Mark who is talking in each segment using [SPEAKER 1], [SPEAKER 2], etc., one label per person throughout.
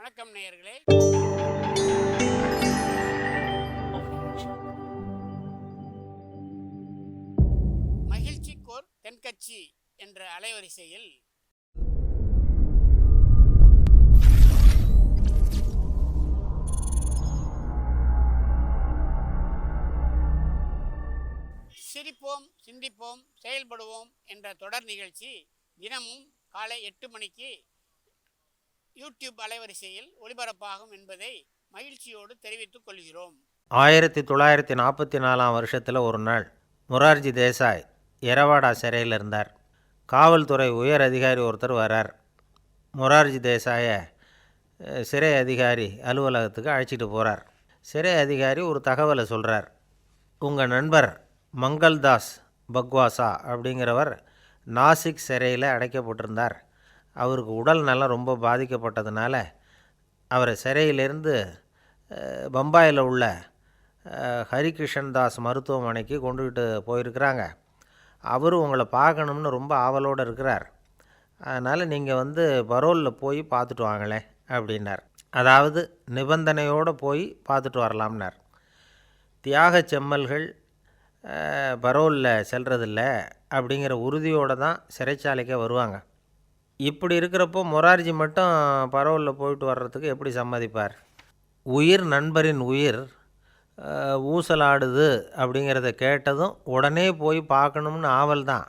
[SPEAKER 1] வணக்கம் நேயர்களே. மகிழ்ச்சிக்கோர் தென்கட்சி என்ற அலைவரிசையில் சிரிப்போம், சிந்திப்போம், செயல்படுவோம் என்ற தொடர் நிகழ்ச்சி தினமும் காலை 8 மணிக்கு யூடியூப் அலைவரிசையில் ஒளிபரப்பாகும் என்பதை மகிழ்ச்சியோடு தெரிவித்துக் கொள்கிறோம்.
[SPEAKER 2] 1944 வருஷத்தில் ஒரு நாள் மொரார்ஜி தேசாய் எரவாடா சிறையில் இருந்தார். காவல்துறை உயர் அதிகாரி ஒருத்தர் வரார். மொரார்ஜி தேசாயை சிறை அதிகாரி அலுவலகத்துக்கு அழைச்சிட்டு போகிறார். சிறை அதிகாரி ஒரு தகவலை சொல்கிறார். உங்கள் நண்பர் மங்கள்தாஸ் பக்வாசா அப்படிங்கிறவர் நாசிக் சிறையில் அடைக்கப்பட்டிருந்தார். அவருக்கு உடல் நலம் ரொம்ப பாதிக்கப்பட்டதுனால அவரை சிறையிலேருந்து பம்பாயில் உள்ள ஹரிகிருஷ்ணன் தாஸ் மருத்துவமனைக்கு கொண்டுகிட்டு போயிருக்கிறாங்க. அவரும் உங்களை பார்க்கணும்னு ரொம்ப ஆவலோடு இருக்கிறார். அதனால் நீங்கள் பரோலில் போய் பார்த்துட்டு வாங்களேன் அப்படின்னார். அதாவது நிபந்தனையோடு போய் பார்த்துட்டு வரலாம்னார். தியாக செம்மல்கள் பரோலில் செல்றதில்ல அப்படிங்கிற உறுதியோடு தான் சிறைச்சாலைக்கே வருவாங்க. இப்படி இருக்கிறப்போ மொரார்ஜி மட்டும் பரோலில் போயிட்டு வர்றதுக்கு எப்படி சம்மதிப்பார்? உயிர் நண்பரின் உயிர் ஊசலாடுது அப்படிங்கிறத கேட்டதும் உடனே போய் பார்க்கணும்னு ஆவல் தான்.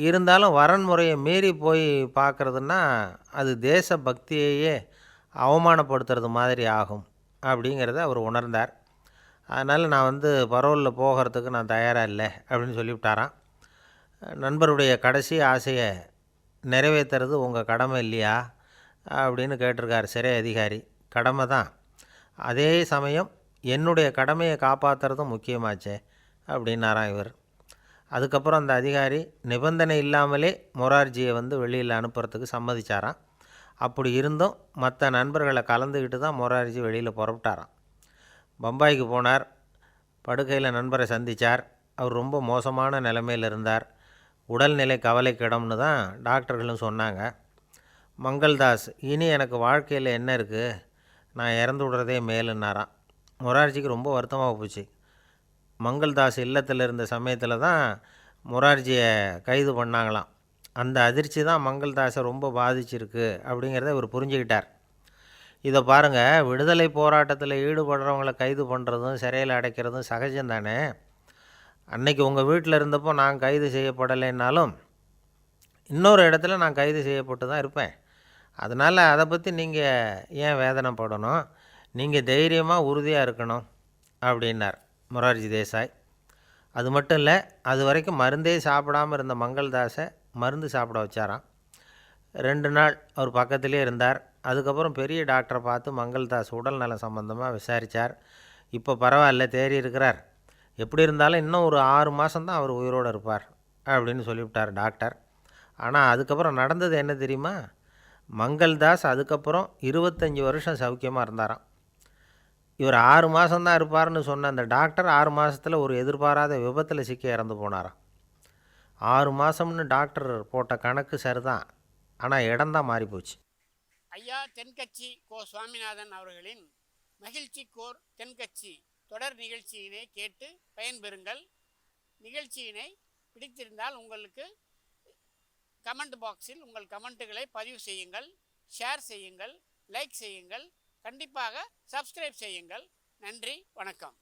[SPEAKER 2] இருந்தாலும் வரன்முறையை மீறி போய் பார்க்குறதுன்னா அது தேச பக்தியையே அவமானப்படுத்துறது மாதிரி ஆகும் அப்படிங்கிறத அவர் உணர்ந்தார். அதனால் நான் பரோலில் போகிறதுக்கு நான் தயாராக இல்லை அப்படின்னு சொல்லிவிட்டாராம். நண்பருடைய கடைசி ஆசையை நிறைவேற்றுறது உங்கள் கடமை இல்லையா அப்படின்னு கேட்டிருக்கார் சிறை அதிகாரி. கடமை தான். அதே சமயம் என்னுடைய கடமையை காப்பாற்றுறதும் முக்கியமாச்சே அப்படின்னாராம் இவர். அதுக்கப்புறம் அந்த அதிகாரி நிபந்தனை இல்லாமலே மொரார்ஜியை வெளியில் அனுப்புறதுக்கு சம்மதிச்சாராம். அப்படி இருந்தும் மற்ற நண்பர்களை கலந்துக்கிட்டு தான் மொரார்ஜி வெளியில் புறப்பட்டாராம். பம்பாய்க்கு போனார். படுக்கையில் நண்பரை சந்தித்தார். அவர் ரொம்ப மோசமான நிலைமையில் இருந்தார். உடல்நிலை கவலைக்கிடம்னு தான் டாக்டர்களும் சொன்னாங்க. மங்கள்தாஸ், இனி எனக்கு வாழ்க்கையில் என்ன இருக்குது, நான் இறந்து விடுறதே மேலுன்னாராம். மொரார்ஜிக்கு ரொம்ப வருத்தமாக போச்சு. மங்கள்தாஸ் இல்லத்தில் இருந்த சமயத்தில் தான் மொரார்ஜியை கைது பண்ணாங்களாம். அந்த அதிர்ச்சி தான் மங்கள்தாஸை ரொம்ப பாதிச்சிருக்கு அப்படிங்கிறத இவர் புரிஞ்சுக்கிட்டார். இதை பாருங்கள், விடுதலை போராட்டத்தில் ஈடுபடுறவங்களை கைது பண்ணுறதும் சிறையில் அடைக்கிறதும் சகஜம்தானே. அன்றைக்கி உங்கள் வீட்டில் இருந்தப்போ நான் கைது செய்யப்படலைன்னாலும் இன்னொரு இடத்துல நான் கைது செய்யப்பட்டு தான் இருப்பேன். அதனால் அதை பற்றி நீங்கள் ஏன் வேதனைப்படணும்? நீங்கள் தைரியமாக உறுதியாக இருக்கணும் அப்படின்னார் மொரார்ஜி தேசாய். அது மட்டும் இல்லை, அது வரைக்கும் மருந்தே சாப்பிடாமல் இருந்த மங்கள்தாஸை மருந்து சாப்பிட வச்சாராம். 2 நாள் அவர் பக்கத்திலே இருந்தார். அதுக்கப்புறம் பெரிய டாக்டரை பார்த்து மங்கள்தாஸ் உடல் நலம் சம்பந்தமாக விசாரித்தார். இப்போ பரவாயில்ல, தேறி இருக்கிறார். எப்படி இருந்தாலும் இன்னும் ஒரு 6 மாதம்தான் அவர் உயிரோடு இருப்பார் அப்படின்னு சொல்லிவிட்டார் டாக்டர். ஆனால் அதுக்கப்புறம் நடந்தது என்ன தெரியுமா? மங்கள்தாஸ் அதுக்கப்புறம் 25 வருஷம் சௌக்கியமாக இருந்தாராம். இவர் 6 மாதம்தான் இருப்பார்னு சொன்ன அந்த டாக்டர் 6 மாதத்தில் ஒரு எதிர்பாராத விபத்தில் சிக்கி இறந்து போனாராம். 6 மாதம்னு டாக்டர் போட்ட கணக்கு சரிதான், ஆனால் இடம்தான் மாறிப்போச்சு.
[SPEAKER 1] ஐயா தென்கட்சி கோ சுவாமிநாதன் அவர்களின் மகிழ்ச்சிக்கோர் தென்கட்சி தொடர் நிகழ்ச்சியினை கேட்டு பயன்பெறுங்கள். நிகழ்ச்சியினை பிடித்திருந்தால் உங்களுக்கு கமெண்ட் பாக்ஸில் உங்கள் கமெண்ட்டுகளை பதிவு செய்யுங்கள், ஷேர் செய்யுங்கள், லைக் செய்யுங்கள், கண்டிப்பாக சப்ஸ்கிரைப் செய்யுங்கள். நன்றி, வணக்கம்.